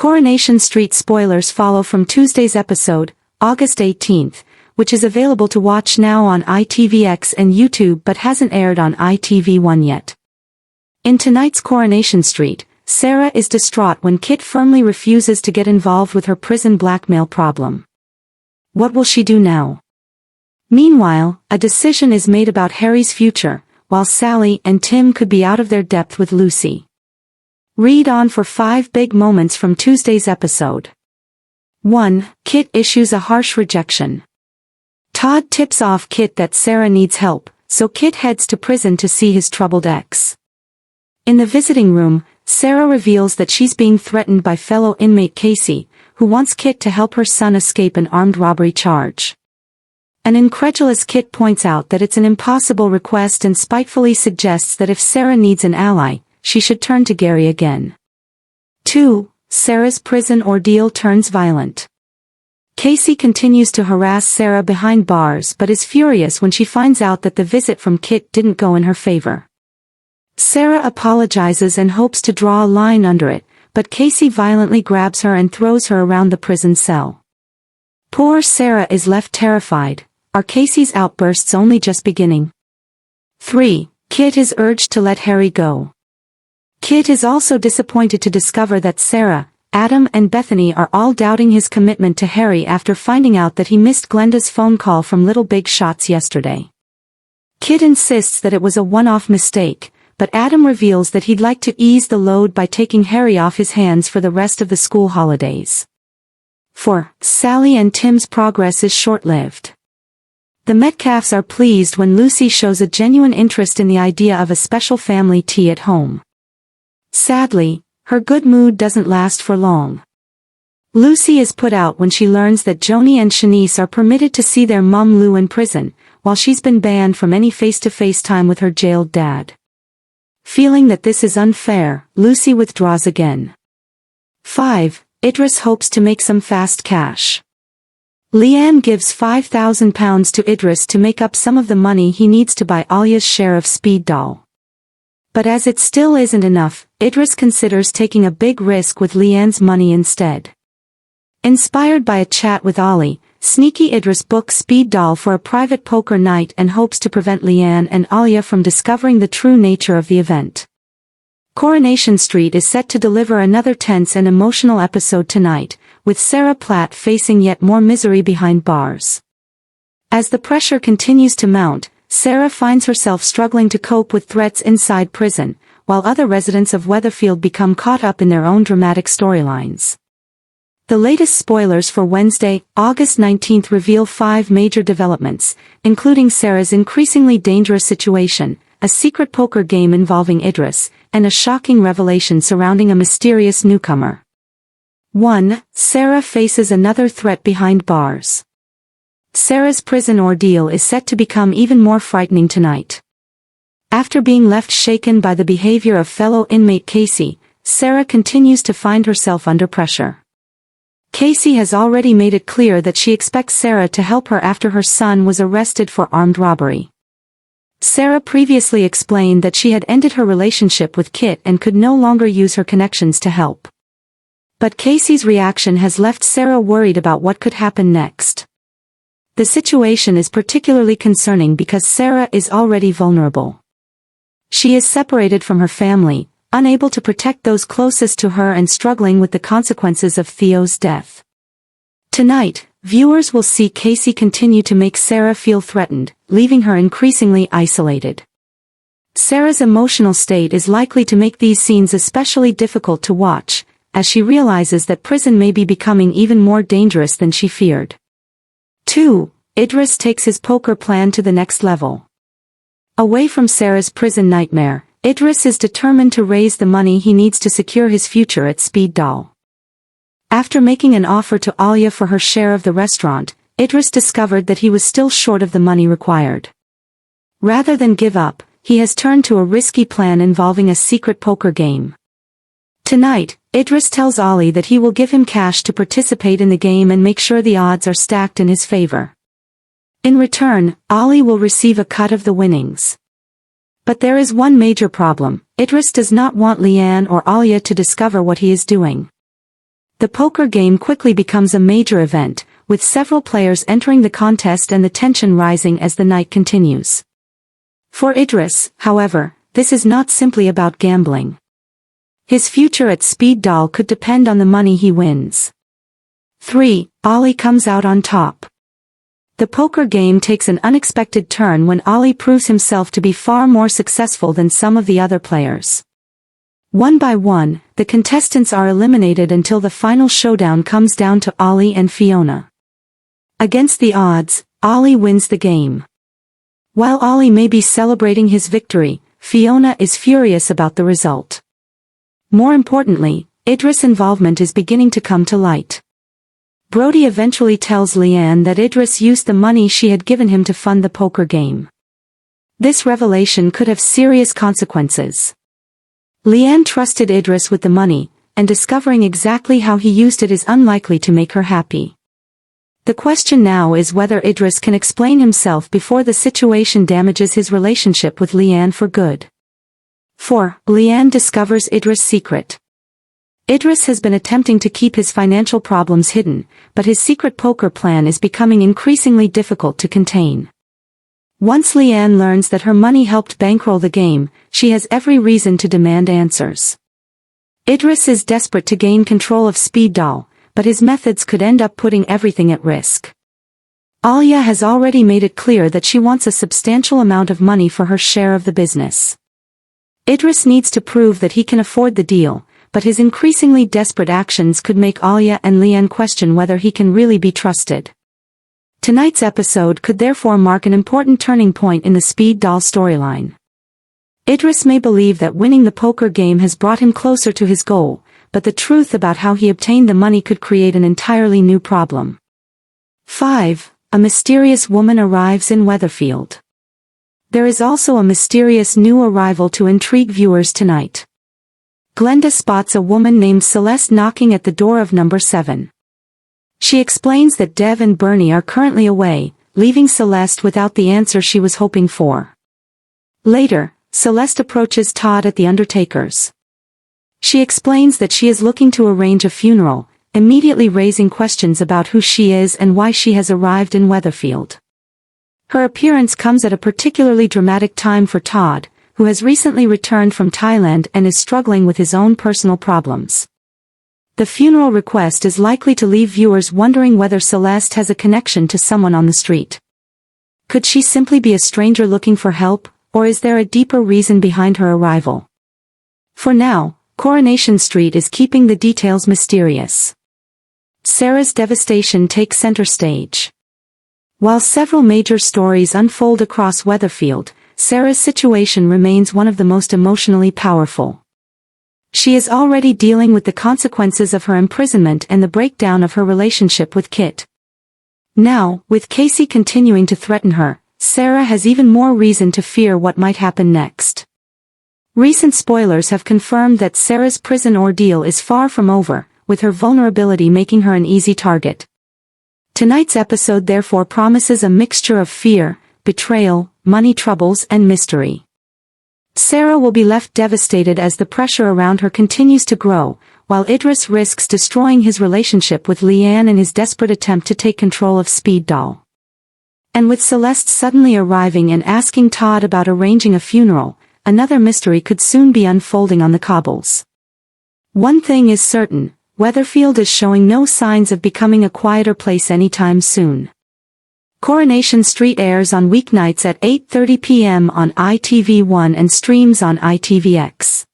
Coronation Street spoilers follow from Tuesday's episode, August 18th, which is available to watch now on ITVX and YouTube but hasn't aired on ITV1 yet. In tonight's Coronation Street, Sarah is distraught when Kit firmly refuses to get involved with her prison blackmail problem. What will she do now? Meanwhile, a decision is made about Harry's future, while Sally and Tim could be out of their depth with Lucy. Read on for 5 big moments from Tuesday's episode. 1. Kit issues a harsh rejection. Todd tips off Kit that Sarah needs help, so Kit heads to prison to see his troubled ex. In the visiting room, Sarah reveals that she's being threatened by fellow inmate Casey, who wants Kit to help her son escape an armed robbery charge. An incredulous Kit points out that it's an impossible request and spitefully suggests that if Sarah needs an ally, she should turn to Gary again. 2. Sarah's prison ordeal turns violent. Casey continues to harass Sarah behind bars but is furious when she finds out that the visit from Kit didn't go in her favor. Sarah apologizes and hopes to draw a line under it, but Casey violently grabs her and throws her around the prison cell. Poor Sarah is left terrified. Are Casey's outbursts only just beginning? 3. Kit is urged to let Harry go. Kit is also disappointed to discover that Sarah, Adam and Bethany are all doubting his commitment to Harry after finding out that he missed Glenda's phone call from Little Big Shots yesterday. Kit insists that it was a one-off mistake, but Adam reveals that he'd like to ease the load by taking Harry off his hands for the rest of the school holidays. 4. Sally and Tim's progress is short-lived. The Metcalfs are pleased when Lucy shows a genuine interest in the idea of a special family tea at home. Sadly, her good mood doesn't last for long. Lucy is put out when she learns that Joni and Shanice are permitted to see their mum Lou in prison, while she's been banned from any face-to-face time with her jailed dad. Feeling that this is unfair, Lucy withdraws again. 5. Idris hopes to make some fast cash. Leanne gives £5,000 to Idris to make up some of the money he needs to buy Alia's share of Speed Doll. But as it still isn't enough, Idris considers taking a big risk with Leanne's money instead. Inspired by a chat with Ollie, sneaky Idris books Speed Doll for a private poker night and hopes to prevent Leanne and Alia from discovering the true nature of the event. Coronation Street is set to deliver another tense and emotional episode tonight, with Sarah Platt facing yet more misery behind bars. As the pressure continues to mount, Sarah finds herself struggling to cope with threats inside prison, while other residents of Weatherfield become caught up in their own dramatic storylines. The latest spoilers for Wednesday, August 19th reveal 5 major developments, including Sarah's increasingly dangerous situation, a secret poker game involving Idris, and a shocking revelation surrounding a mysterious newcomer. 1. Sarah faces another threat behind bars. Sarah's prison ordeal is set to become even more frightening tonight. After being left shaken by the behavior of fellow inmate Casey, Sarah continues to find herself under pressure. Casey has already made it clear that she expects Sarah to help her after her son was arrested for armed robbery. Sarah previously explained that she had ended her relationship with Kit and could no longer use her connections to help. But Casey's reaction has left Sarah worried about what could happen next. The situation is particularly concerning because Sarah is already vulnerable. She is separated from her family, unable to protect those closest to her and struggling with the consequences of Theo's death. Tonight, viewers will see Casey continue to make Sarah feel threatened, leaving her increasingly isolated. Sarah's emotional state is likely to make these scenes especially difficult to watch, as she realizes that prison may be becoming even more dangerous than she feared. 2. Idris takes his poker plan to the next level. Away from Sarah's prison nightmare, Idris is determined to raise the money he needs to secure his future at Speed Doll. After making an offer to Alia for her share of the restaurant, Idris discovered that he was still short of the money required. Rather than give up, he has turned to a risky plan involving a secret poker game. Tonight, Idris tells Ollie that he will give him cash to participate in the game and make sure the odds are stacked in his favor. In return, Ollie will receive a cut of the winnings. But there is one major problem: Idris does not want Leanne or Alia to discover what he is doing. The poker game quickly becomes a major event, with several players entering the contest and the tension rising as the night continues. For Idris, however, this is not simply about gambling. His future at Speed Daal could depend on the money he wins. 3. Ali comes out on top. The poker game takes an unexpected turn when Ali proves himself to be far more successful than some of the other players. One by one, the contestants are eliminated until the final showdown comes down to Ali and Fiona. Against the odds, Ali wins the game. While Ali may be celebrating his victory, Fiona is furious about the result. More importantly, Idris' involvement is beginning to come to light. Brody eventually tells Leanne that Idris used the money she had given him to fund the poker game. This revelation could have serious consequences. Leanne trusted Idris with the money, and discovering exactly how he used it is unlikely to make her happy. The question now is whether Idris can explain himself before the situation damages his relationship with Leanne for good. 4. Leanne discovers Idris' secret. Idris has been attempting to keep his financial problems hidden, but his secret poker plan is becoming increasingly difficult to contain. Once Leanne learns that her money helped bankroll the game, she has every reason to demand answers. Idris is desperate to gain control of Speed Daal, but his methods could end up putting everything at risk. Alia has already made it clear that she wants a substantial amount of money for her share of the business. Idris needs to prove that he can afford the deal, but his increasingly desperate actions could make Alia and Leanne question whether he can really be trusted. Tonight's episode could therefore mark an important turning point in the Speed Daal storyline. Idris may believe that winning the poker game has brought him closer to his goal, but the truth about how he obtained the money could create an entirely new problem. 5. A mysterious woman arrives in Weatherfield. There is also a mysterious new arrival to intrigue viewers tonight. Glenda spots a woman named Celeste knocking at the door of number 7. She explains that Dev and Bernie are currently away, leaving Celeste without the answer she was hoping for. Later, Celeste approaches Todd at the Undertaker's. She explains that she is looking to arrange a funeral, immediately raising questions about who she is and why she has arrived in Weatherfield. Her appearance comes at a particularly dramatic time for Todd, who has recently returned from Thailand and is struggling with his own personal problems. The funeral request is likely to leave viewers wondering whether Celeste has a connection to someone on the street. Could she simply be a stranger looking for help, or is there a deeper reason behind her arrival? For now, Coronation Street is keeping the details mysterious. Sarah's devastation takes center stage. While several major stories unfold across Weatherfield, Sarah's situation remains one of the most emotionally powerful. She is already dealing with the consequences of her imprisonment and the breakdown of her relationship with Kit. Now, with Casey continuing to threaten her, Sarah has even more reason to fear what might happen next. Recent spoilers have confirmed that Sarah's prison ordeal is far from over, with her vulnerability making her an easy target. Tonight's episode therefore promises a mixture of fear, betrayal, money troubles and mystery. Sarah will be left devastated as the pressure around her continues to grow, while Idris risks destroying his relationship with Leanne in his desperate attempt to take control of Speed Daal. And with Celeste suddenly arriving and asking Todd about arranging a funeral, another mystery could soon be unfolding on the cobbles. One thing is certain, Weatherfield is showing no signs of becoming a quieter place anytime soon. Coronation Street airs on weeknights at 8:30 p.m. on ITV1 and streams on ITVX.